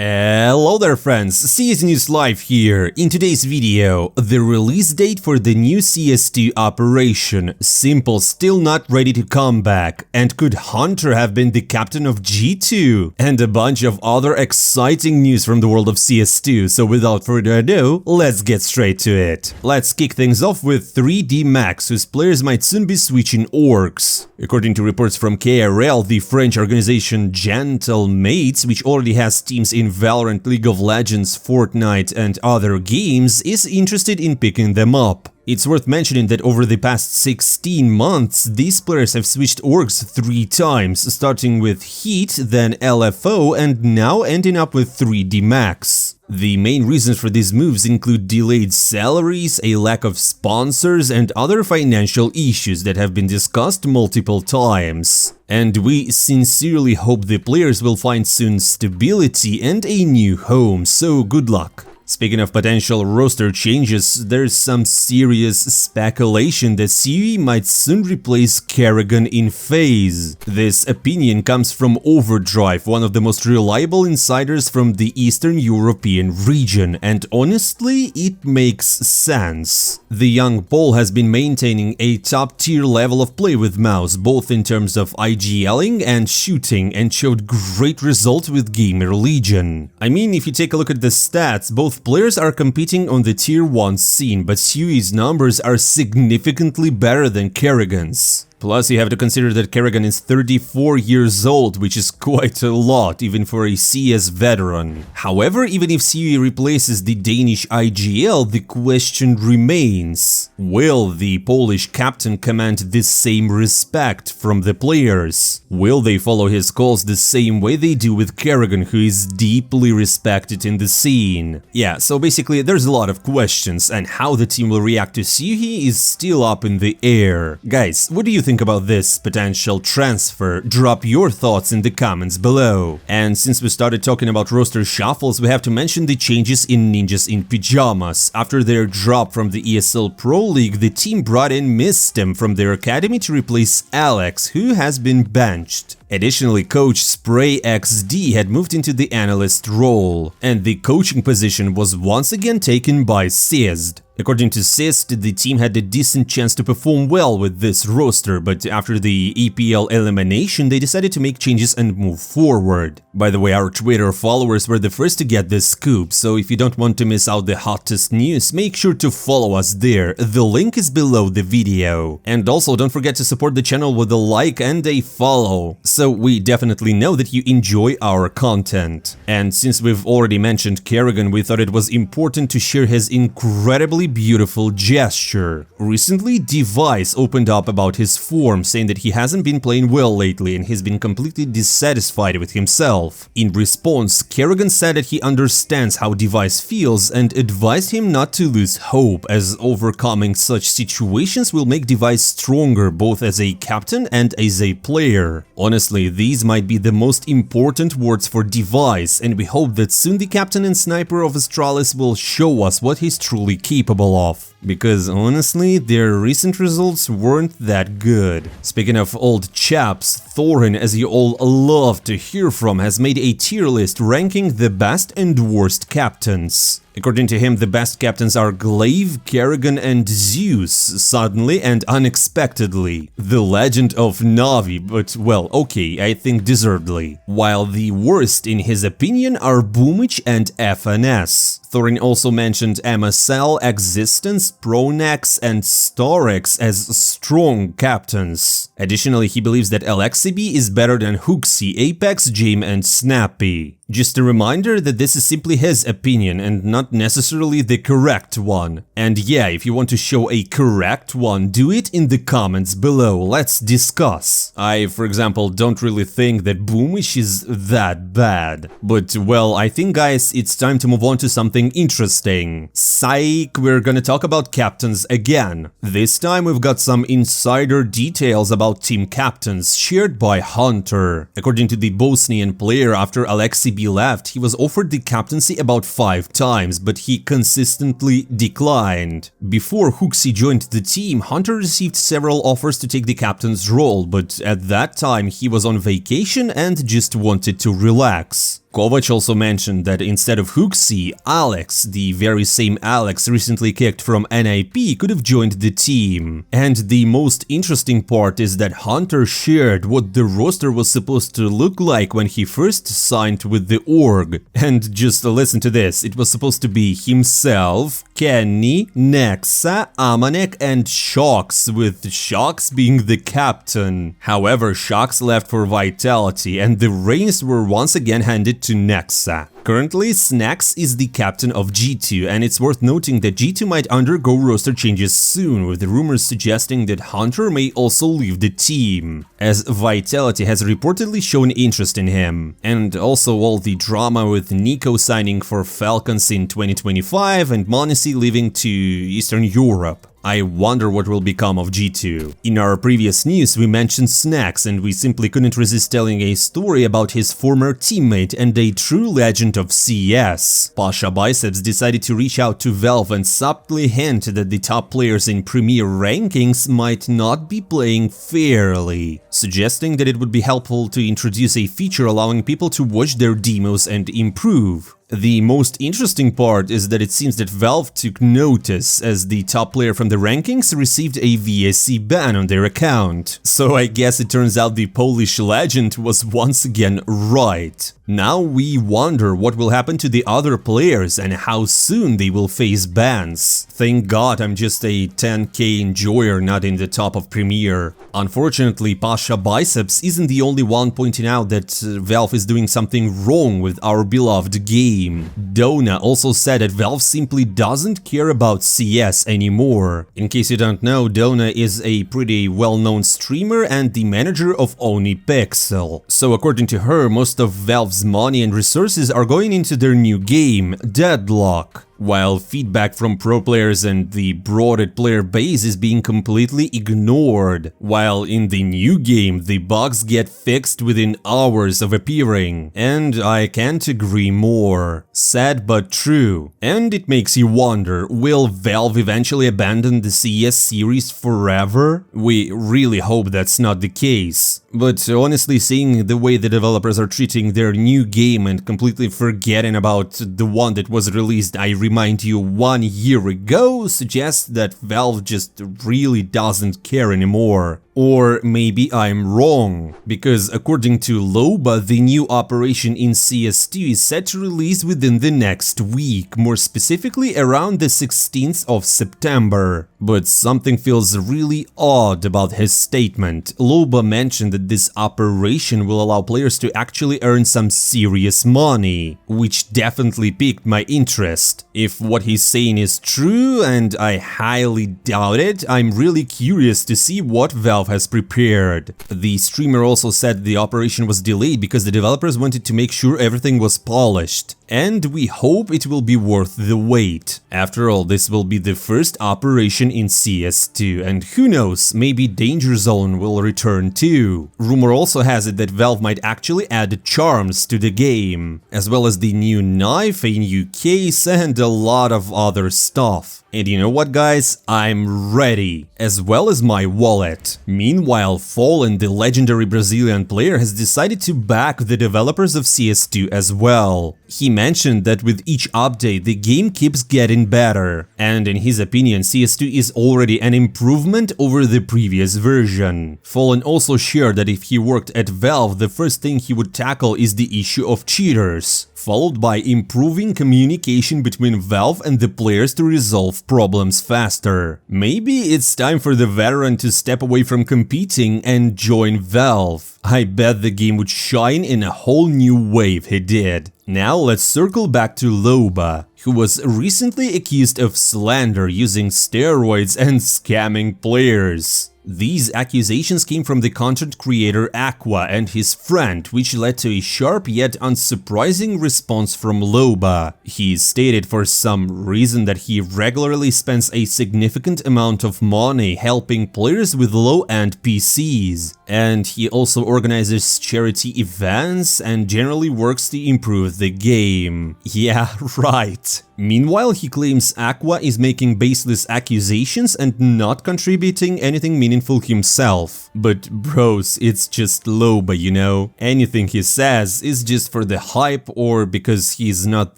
Hello there friends, CS News Live here. In today's video, the release date for the new CS2 operation, S1MPLE still not ready to come back, and could Hunter have been the captain of G2? And a bunch of other exciting news from the world of CS2, so without further ado, let's get straight to it. Let's kick things off with 3D Max, whose players might soon be switching orgs. According to reports from KRL, the French organization Gentlemates, which already has teams in Valorant, League of Legends, Fortnite and other games, is interested in picking them up. It's worth mentioning that over the past 16 months, these players have switched orgs 3 times, starting with Heat, then LFO, and now ending up with 3D Max. The main reasons for these moves include delayed salaries, a lack of sponsors, and other financial issues that have been discussed multiple times. And we sincerely hope the players will find soon stability and a new home, so good luck. Speaking of potential roster changes, there's some serious speculation that Siuhy might soon replace Karrigan in Faze. This opinion comes from Overdrive, one of the most reliable insiders from the Eastern European region, and honestly, it makes sense. The young Pole has been maintaining a top-tier level of play with mouse, both in terms of IGLing and shooting, and showed great results with Gamer Legion. I mean, if you take a look at the stats, both players are competing on the tier 1 scene, but Siuhy's numbers are significantly better than Karrigan's. Plus, you have to consider that Karrigan is 34 years old, which is quite a lot, even for a CS veteran. However, even if Siuhy replaces the Danish IGL, the question remains: will the Polish captain command the same respect from the players? Will they follow his calls the same way they do with Karrigan, who is deeply respected in the scene? Yeah, so basically there's a lot of questions, and how the team will react to Siuhy is still up in the air. Guys, what do you think about this potential transfer? Drop your thoughts in the comments below. And since we started talking about roster shuffles, we have to mention the changes in Ninjas in Pyjamas. After their drop from the ESL Pro League, the team brought in Mistem from their academy to replace Alex, who has been benched. Additionally, coach Spray XD had moved into the analyst role, and the coaching position was once again taken by Sizd. According to Sizd, the team had a decent chance to perform well with this roster, but after the EPL elimination, they decided to make changes and move forward. By the way, our Twitter followers were the first to get this scoop, so if you don't want to miss out the hottest news, make sure to follow us there. The link is below the video. And also, don't forget to support the channel with a like and a follow, so we definitely know that you enjoy our content. And since we've already mentioned Karrigan, we thought it was important to share his incredibly beautiful gesture. Recently, Device opened up about his form, saying that he hasn't been playing well lately and he's been completely dissatisfied with himself. In response, Karrigan said that he understands how Device feels and advised him not to lose hope, as overcoming such situations will make Device stronger both as a captain and as a player. Honestly, these might be the most important words for Device, and we hope that soon the captain and sniper of Astralis will show us what he's truly capable of, because honestly, their recent results weren't that good. Speaking of old chaps, Thorin, as you all love to hear from, has made a tier list ranking the best and worst captains. According to him, the best captains are Glaive, Karrigan and Zeus, suddenly and unexpectedly. The legend of Na'Vi, but well, okay, I think deservedly. While the worst, in his opinion, are Boomich and FNS. Thorin also mentioned MSL, Existence, Pronax and Starex as strong captains. Additionally, he believes that LXCB is better than Hooksy, Apex, Jame and Snappy. Just a reminder that this is simply his opinion and not necessarily the correct one. And yeah, if you want to show a correct one, do it in the comments below, let's discuss. I, for example, don't really think that Boomish is that bad. But well, I think guys, it's time to move on to something interesting. Psych, we're gonna talk about captains again. This time we've got some insider details about team captains shared by Hunter. According to the Bosnian player, after Alexi left, he was offered the captaincy about 5 times, but he consistently declined. Before Hooksy joined the team, Hunter received several offers to take the captain's role, but at that time he was on vacation and just wanted to relax. Kovac also mentioned that instead of Hooksy, Alex, the very same Alex recently kicked from NIP, could have joined the team. And the most interesting part is that Hunter shared what the roster was supposed to look like when he first signed with the org. And just listen to this, it was supposed to be himself, Kenny, Nexa, Amanek and Shox, with Shox being the captain. However, Shox left for Vitality and the reins were once again handed to Nexa. Currently, Snax is the captain of G2, and it's worth noting that G2 might undergo roster changes soon, with rumors suggesting that Hunter may also leave the team, as Vitality has reportedly shown interest in him. And also all the drama with Nico signing for Falcons in 2025 and Monesi leaving to Eastern Europe. I wonder what will become of G2. In our previous news we mentioned Snacks and we simply couldn't resist telling a story about his former teammate and a true legend of CS. Pashabiceps decided to reach out to Valve and subtly hint that the top players in Premier rankings might not be playing fairly, suggesting that it would be helpful to introduce a feature allowing people to watch their demos and improve. The most interesting part is that it seems that Valve took notice, as the top player from the rankings received a VSC ban on their account. So I guess it turns out the Polish legend was once again right. Now we wonder what will happen to the other players and how soon they will face bans. Thank God I'm just a 10k enjoyer, not in the top of Premier. Unfortunately, Pashabiceps isn't the only one pointing out that Valve is doing something wrong with our beloved game. Dona also said that Valve simply doesn't care about CS anymore. In case you don't know, Dona is a pretty well-known streamer and the manager of OniPixel. So according to her, most of Valve's money and resources are going into their new game, Deadlock, while feedback from pro players and the broader player base is being completely ignored, while in the new game the bugs get fixed within hours of appearing, and I can't agree more. Sad but true. And it makes you wonder, will Valve eventually abandon the CS series forever? We really hope that's not the case. But honestly, seeing the way the developers are treating their new game and completely forgetting about the one that was released, I remind you, 1 year ago, suggests that Valve just really doesn't care anymore. Or maybe I'm wrong, because according to Loba, the new operation in CS2 is set to release within the next week, more specifically around the 16th of September. But something feels really odd about his statement. Loba mentioned that this operation will allow players to actually earn some serious money, which definitely piqued my interest. If what he's saying is true, and I highly doubt it, I'm really curious to see what Valve has prepared. The streamer also said the operation was delayed because the developers wanted to make sure everything was polished. And we hope it will be worth the wait. After all, this will be the first operation in CS2, and who knows, maybe Danger Zone will return too. Rumor also has it that Valve might actually add charms to the game, as well as the new knife, a new case, and a lot of other stuff. And you know what, guys? I'm ready, as well as my wallet. Meanwhile, Fallen, the legendary Brazilian player, has decided to back the developers of CS2 as well. He mentioned that with each update, the game keeps getting better, and in his opinion, CS2 is already an improvement over the previous version. Fallen also shared that if he worked at Valve, the first thing he would tackle is the issue of cheaters, followed by improving communication between Valve and the players to resolve problems faster. Maybe it's time for the veteran to step away from competing and join Valve. I bet the game would shine in a whole new way if he did. Now let's circle back to Loba, who was recently accused of slander using steroids and scamming players. These accusations came from the content creator Aqua and his friend, which led to a sharp yet unsurprising response from Loba. He stated for some reason that he regularly spends a significant amount of money helping players with low-end PCs, and he also organizes charity events and generally works to improve the game. Yeah, right. Meanwhile, he claims Aqua is making baseless accusations and not contributing anything meaningful himself. But bros, it's just Loba, you know? Anything he says is just for the hype or because he's not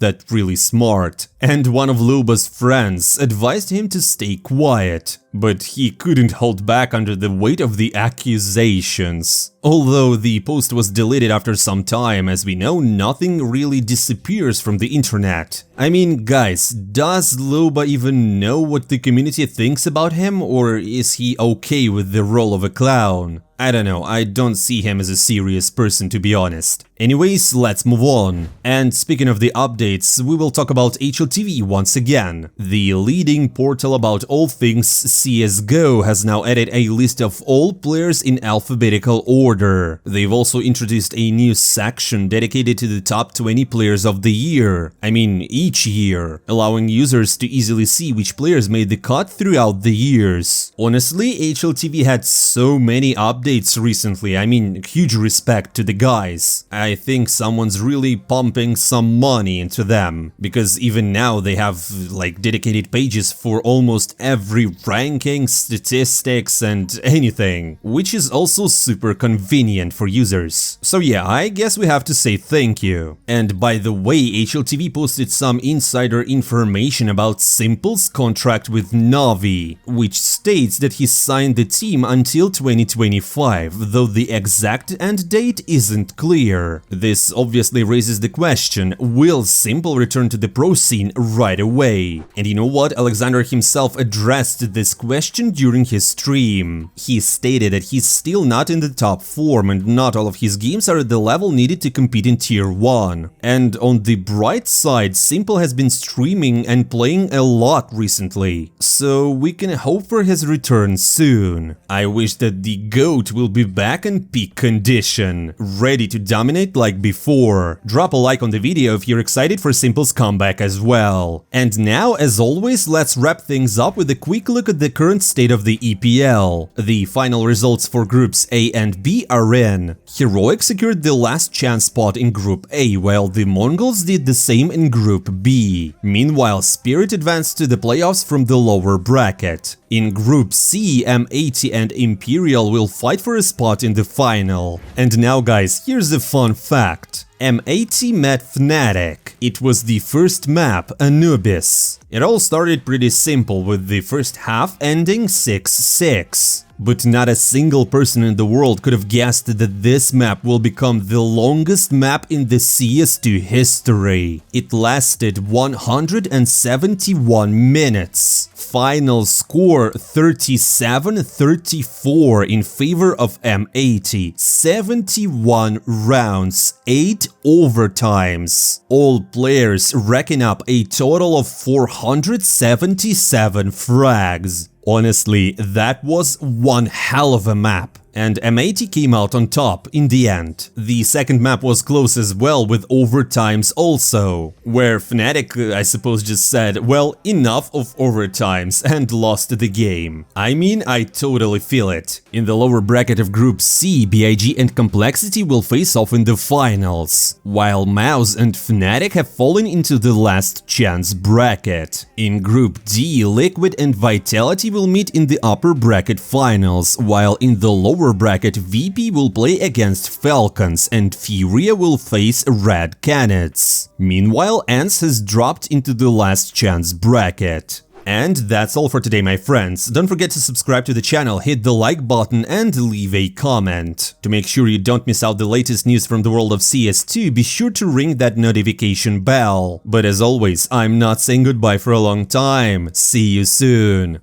that really smart. And one of Loba's friends advised him to stay quiet. But he couldn't hold back under the weight of the accusations. Although the post was deleted after some time, as we know, nothing really disappears from the internet. I mean, guys, does Loba even know what the community thinks about him, or is he okay with the role of a clown? I don't know, I don't see him as a serious person, to be honest. Anyways, let's move on. And speaking of the updates, we will talk about HLTV once again. The leading portal about all things CSGO has now added a list of all players in alphabetical order. They've also introduced a new section dedicated to the top 20 players of the year. I mean, each year, allowing users to easily see which players made the cut throughout the years. Honestly, HLTV had so many updates recently, I mean, huge respect to the guys. I think someone's really pumping some money into them, because even now they have like dedicated pages for almost every ranking, statistics and anything, which is also super convenient for users. So yeah, I guess we have to say thank you. And by the way, HLTV posted some insider information about s1MPLE's contract with Navi, which states that he signed the team until 2025. Though the exact end date isn't clear. This obviously raises the question, will s1MPLE return to the pro scene right away? And you know what, Alexander himself addressed this question during his stream. He stated that he's still not in the top form and not all of his games are at the level needed to compete in tier 1. And on the bright side, s1MPLE has been streaming and playing a lot recently, so we can hope for his return soon. I wish that the GOAT will be back in peak condition, ready to dominate like before. Drop a like on the video if you're excited for s1MPLE's comeback as well. And now, as always, let's wrap things up with a quick look at the current state of the EPL. The final results for groups A and B are in. Heroic secured the last chance spot in Group A, while the Mongols did the same in Group B. Meanwhile, Spirit advanced to the playoffs from the lower bracket. In Group C, M80 and Imperial will fight for a spot in the final. And now guys, here's a fun fact. M80 met Fnatic. It was the first map, Anubis. It all started pretty simple, with the first half ending 6-6. But not a single person in the world could have guessed that this map will become the longest map in the CS2 history. It lasted 171 minutes. Final score 37-34 in favor of M80. 71 rounds, 8 overtimes. All players racking up a total of 477 frags. Honestly, that was one hell of a map. And M80 came out on top in the end. The second map was close as well, with overtimes also, where Fnatic, I suppose, just said, well, enough of overtimes, and lost the game. I mean, I totally feel it. In the lower bracket of Group C, BIG and Complexity will face off in the finals, while Mouse and Fnatic have fallen into the last chance bracket. In Group D, Liquid and Vitality will meet in the upper bracket finals, while in the lower bracket VP will play against Falcons and Furia will face Red Canids. Meanwhile, ENCE has dropped into the last chance bracket. And that's all for today, my friends. Don't forget to subscribe to the channel, hit the like button and leave a comment. To make sure you don't miss out the latest news from the world of CS2, be sure to ring that notification bell. But as always, I'm not saying goodbye for a long time. See you soon.